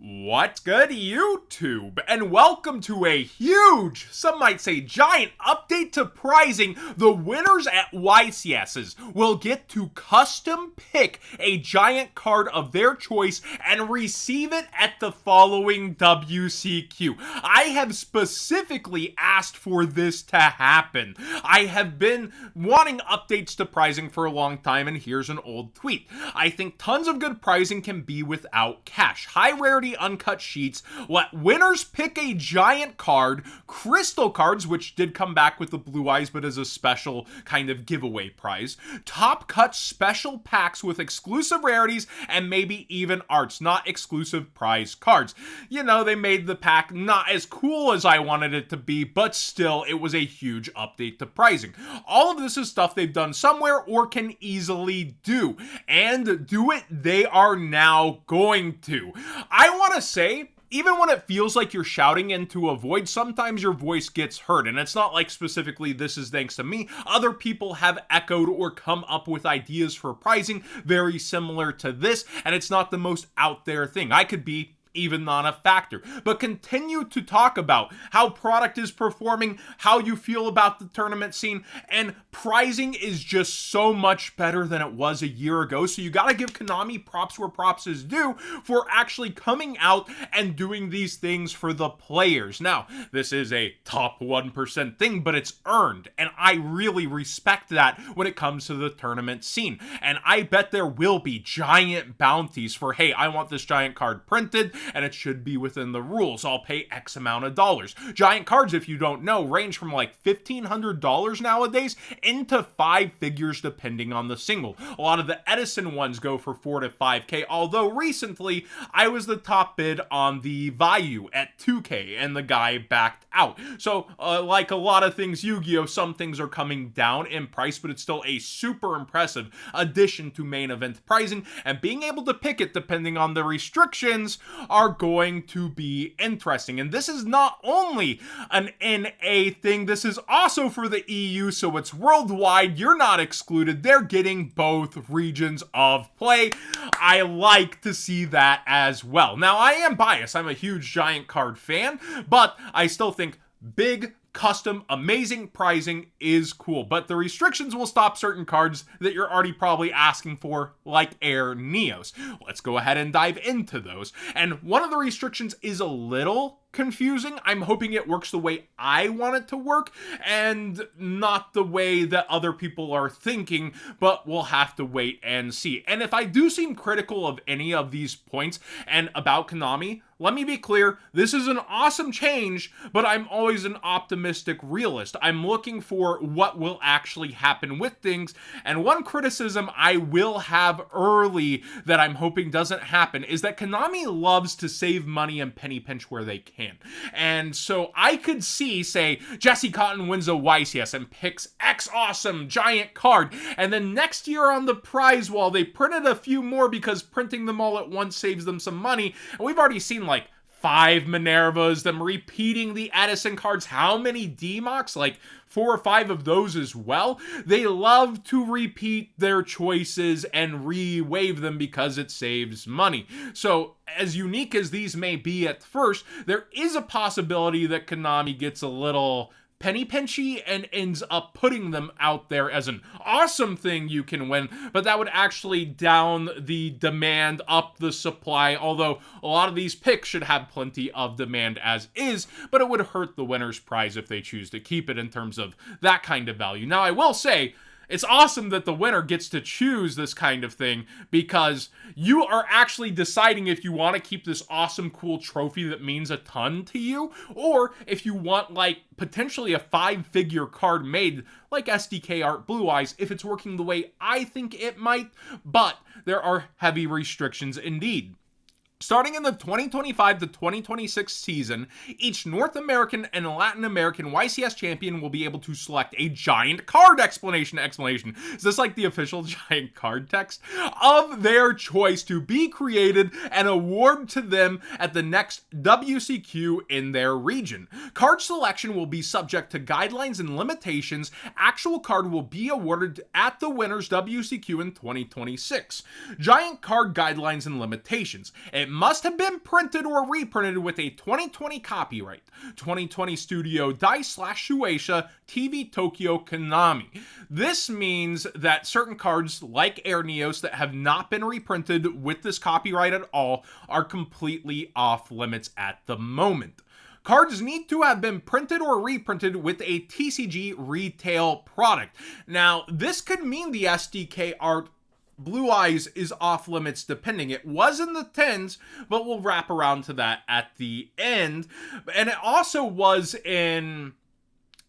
What's good, YouTube? And welcome to a huge, some might say giant, update to prizing. The winners at YCS's will get to custom pick a giant card of their choice and receive it at the following WCQ. I have specifically asked for this to happen. I have been wanting updates to prizing for a long time, and here's an old tweet. I think tons of good prizing can be without cash. High rarity uncut sheets, let winners pick a giant card, crystal cards, which did come back with the blue eyes but as a special kind of giveaway prize, top cut special packs with exclusive rarities and maybe even arts, not exclusive prize cards. You know, they made the pack not as cool as I wanted it to be, but still it was a huge update to prizing. All of this is stuff they've done somewhere or can easily do, and do it they are now going to. I want to say, even when it feels like you're shouting into a void, sometimes your voice gets heard. And it's not like specifically this is thanks to me. Other people have echoed or come up with ideas for prizing very similar to this, and it's not the most out there thing. I could be even not a factor, but continue to talk about how product is performing, how you feel about the tournament scene, and prizing is just so much better than it was a year ago. So you gotta give Konami props where props is due for actually coming out and doing these things for the players. Now, this is a top 1% thing, but it's earned, and I really respect that when it comes to the tournament scene. And I bet there will be giant bounties for, hey, I want this giant card printed, and it should be within the rules. I'll pay X amount of dollars. Giant cards, if you don't know, range from like $1,500 nowadays into 5 figures depending on the single. A lot of the Edison ones go for 4 to 5K, although recently I was the top bid on the Vayu at 2K and the guy backed out. So like a lot of things Yu-Gi-Oh, some things are coming down in price, but it's still a super impressive addition to main event prizing, and being able to pick it depending on the restrictions are going to be interesting. And this is not only an NA thing, this is also for the EU, so it's worldwide. You're not excluded. They're getting both regions of play. I like to see that as well. Now, I am biased. I'm a huge giant card fan, but I still think big, custom, amazing prizing is cool, but the restrictions will stop certain cards that you're already probably asking for, like Air Neos. Let's go ahead and dive into those. And one of the restrictions is a little confusing. I'm hoping it works the way I want it to work and not the way that other people are thinking, but we'll have to wait and see. And if I do seem critical of any of these points and about Konami, let me be clear, this is an awesome change, but I'm always an optimistic realist. I'm looking for what will actually happen with things, and one criticism I will have early that I'm hoping doesn't happen is that Konami loves to save money and penny pinch where they can. And so I could see, say, Jesse Cotton wins a YCS and picks X awesome giant card, and then next year on the prize wall, they printed a few more because printing them all at once saves them some money, and we've already seen like 5 Minervas, them repeating the Edison cards, how many D-Mox? Like 4 or 5 of those as well. They love to repeat their choices and re-wave them because it saves money. So as unique as these may be at first, there is a possibility that Konami gets a little penny pinchy and ends up putting them out there as an awesome thing you can win, but that would actually down the demand, up the supply, although a lot of these picks should have plenty of demand as is, but it would hurt the winner's prize if they choose to keep it in terms of that kind of value. Now, I will say, it's awesome that the winner gets to choose this kind of thing because you are actually deciding if you want to keep this awesome, cool trophy that means a ton to you, or if you want, like, potentially a 5-figure card made like SDK Art Blue Eyes if it's working the way I think it might, but there are heavy restrictions indeed. Starting in the 2025 to 2026 season, each North American and Latin American YCS champion will be able to select a giant card exclamation. Is this like the official giant card text? Of their choice to be created and award to them at the next WCQ in their region. Card selection will be subject to guidelines and limitations. Actual card will be awarded at the winner's WCQ in 2026. Giant card guidelines and limitations. It must have been printed or reprinted with a 2020 copyright. 2020 Studio Dai/Shueisha TV Tokyo Konami. This means that certain cards like Air Neos that have not been reprinted with this copyright at all are completely off limits at the moment. Cards need to have been printed or reprinted with a TCG retail product. Now, this could mean the SDK art Blue Eyes is off limits depending. It was in the 10s, but we'll wrap around to that at the end. And it also was in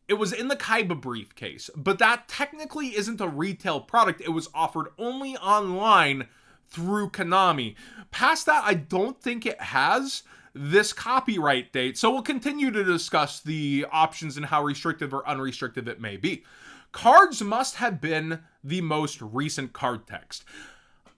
the Kaiba briefcase, but that technically isn't a retail product. It was offered only online through Konami. Past that, I don't think it has this copyright date, so we'll continue to discuss the options and how restrictive or unrestrictive it may be. Cards must have been the most recent card text.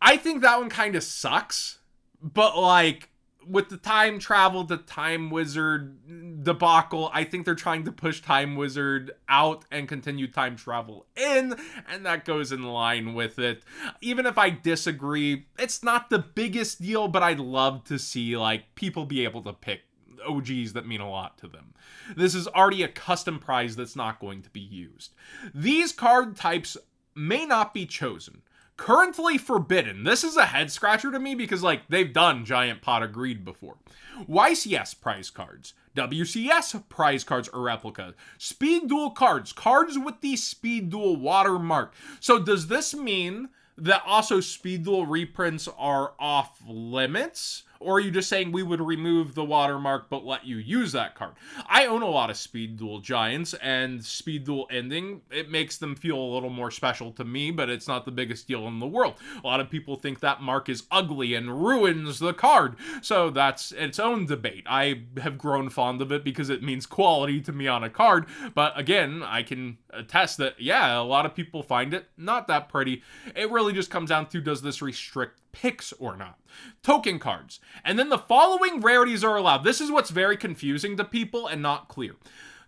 I think that one kind of sucks, but like with the time travel, the Time Wizard debacle, I think they're trying to push Time Wizard out and continue time travel in, and that goes in line with it. Even if I disagree, it's not the biggest deal, but I'd love to see like people be able to pick OGs that mean a lot to them. This is already a custom prize that's not going to be used. These card types may not be chosen. Currently forbidden. This is a head scratcher to me because like they've done Giant Pot of Greed before. YCS prize cards, WCS prize cards or replica, Speed Duel cards, cards with the Speed Duel watermark. So does this mean that also Speed Duel reprints are off limits? Or are you just saying we would remove the watermark but let you use that card? I own a lot of Speed Duel Giants, and Speed Duel ending, it makes them feel a little more special to me, but it's not the biggest deal in the world. A lot of people think that mark is ugly and ruins the card, so that's its own debate. I have grown fond of it because it means quality to me on a card, but again, I can attest that, yeah, a lot of people find it not that pretty. It really just comes down to, does this restrict picks or not? Token cards. And then the following rarities are allowed. This is what's very confusing to people and not clear.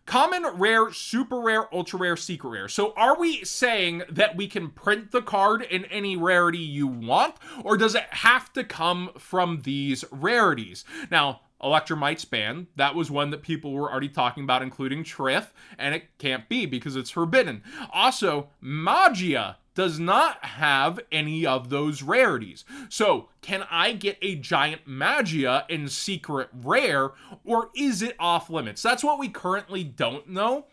Common, rare, super rare, ultra rare, secret rare. So are we saying that we can print the card in any rarity you want, or does it have to come from these rarities? Now, Electromite's banned. That was one that people were already talking about, including Triff, and it can't be because it's forbidden. Also, Magia does not have any of those rarities. So, can I get a giant Magia in secret rare, or is it off limits? That's what we currently don't know.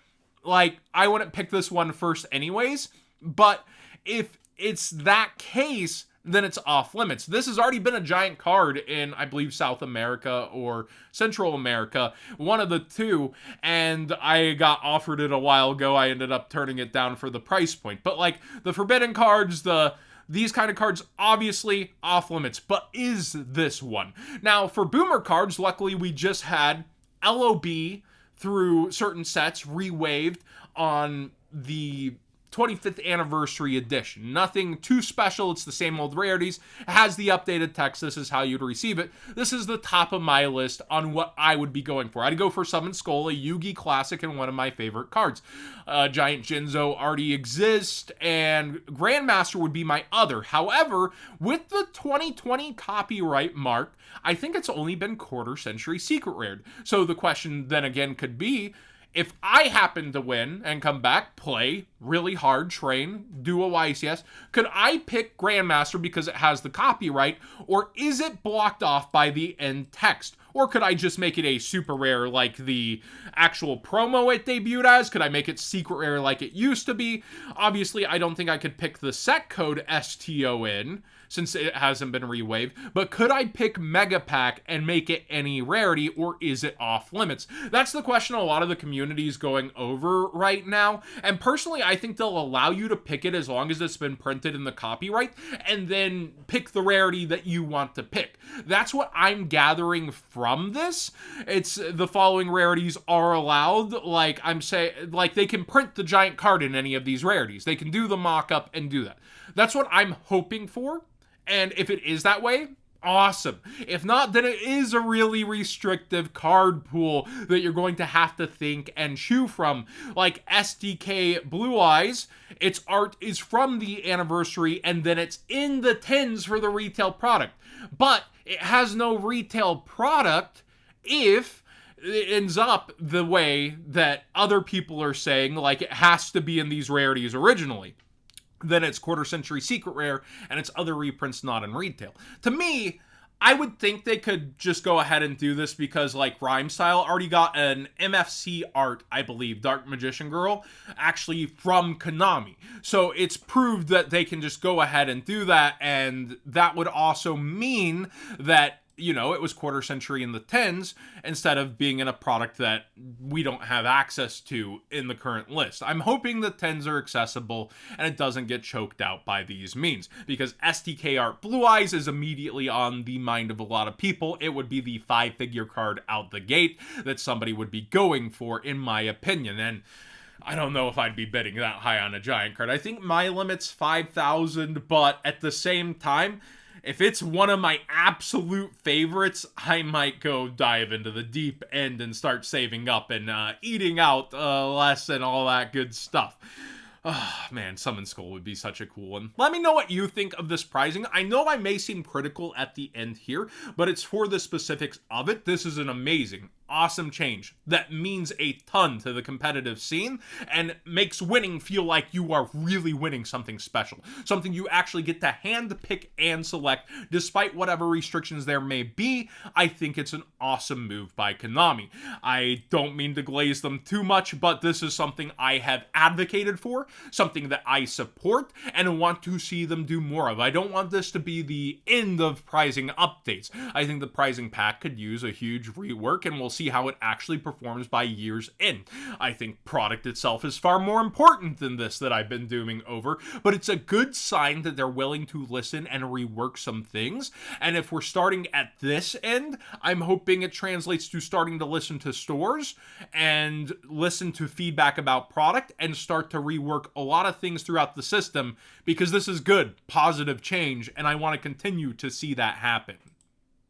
Like, I wouldn't pick this one first anyways, but if it's that case, then it's off limits. This has already been a giant card in, I believe, South America or Central America, one of the two, and I got offered it a while ago. I ended up turning it down for the price point. But like the forbidden cards, these kind of cards, obviously off limits, but is this one? Now, for boomer cards, luckily we just had LOB through certain sets re-waived on the 25th anniversary edition. Nothing too special. It's the same old rarities. It has the updated text. This is how you'd receive it. This is the top of my list on what I would be going for. I'd go for Summon Skull, a Yugi classic, and one of my favorite cards. Giant Jinzo already exists, and Grandmaster would be my other. However, with the 2020 copyright mark, I think it's only been quarter century secret rared. So the question then again could be, if I happen to win and come back, play really hard, train, do a YCS, could I pick Grandmaster because it has the copyright, or is it blocked off by the end text? Or could I just make it a super rare like the actual promo it debuted as? Could I make it secret rare like it used to be? Obviously, I don't think I could pick the set code STON, since it hasn't been re-waived, but could I pick Mega Pack and make it any rarity, or is it off limits? That's the question a lot of the community is going over right now, and personally, I think they'll allow you to pick it as long as it's been printed in the copyright, and then pick the rarity that you want to pick. That's what I'm gathering from this. It's the following rarities are allowed, like I'm saying, like they can print the giant card in any of these rarities. They can do the mock-up and do that. That's what I'm hoping for. And if it is that way, awesome. If not, then it is a really restrictive card pool that you're going to have to think and chew from. Like SDK Blue Eyes, its art is from the anniversary, and then it's in the tins for the retail product. but it has no retail product if it ends up the way that other people are saying, like it has to be in these rarities originally. Then it's quarter century secret rare and it's other reprints not in retail. To me, I would think they could just go ahead and do this because, like, Rhyme Style already got an MFC art, I believe, Dark Magician Girl, actually from Konami. So it's proved that they can just go ahead and do that, and that would also mean that, you know, it was quarter century in the 10s instead of being in a product that we don't have access to in the current list. I'm hoping the 10s are accessible and it doesn't get choked out by these means, because STK Art Blue Eyes is immediately on the mind of a lot of people. It would be the 5-figure card out the gate that somebody would be going for, in my opinion. And I don't know if I'd be bidding that high on a giant card. I think my limit's 5,000, but at the same time, if it's one of my absolute favorites, I might go dive into the deep end and start saving up and eating out less and all that good stuff. Oh, man, Summon Skull would be such a cool one. Let me know what you think of this pricing. I know I may seem critical at the end here, but it's for the specifics of it. This is an amazing, awesome change that means a ton to the competitive scene and makes winning feel like you are really winning something special, something you actually get to hand pick and select despite whatever restrictions there may be. I think it's an awesome move by Konami. I don't mean to glaze them too much, but this is something I have advocated for, something that I support and want to see them do more of. I don't want this to be the end of pricing updates. I think the pricing pack could use a huge rework, and we'll see how it actually performs by year's end. I think product itself is far more important than this that I've been dooming over, but it's a good sign that they're willing to listen and rework some things. And if we're starting at this end, I'm hoping it translates to starting to listen to stores and listen to feedback about product and start to rework a lot of things throughout the system, because this is good, positive change, and I want to continue to see that happen.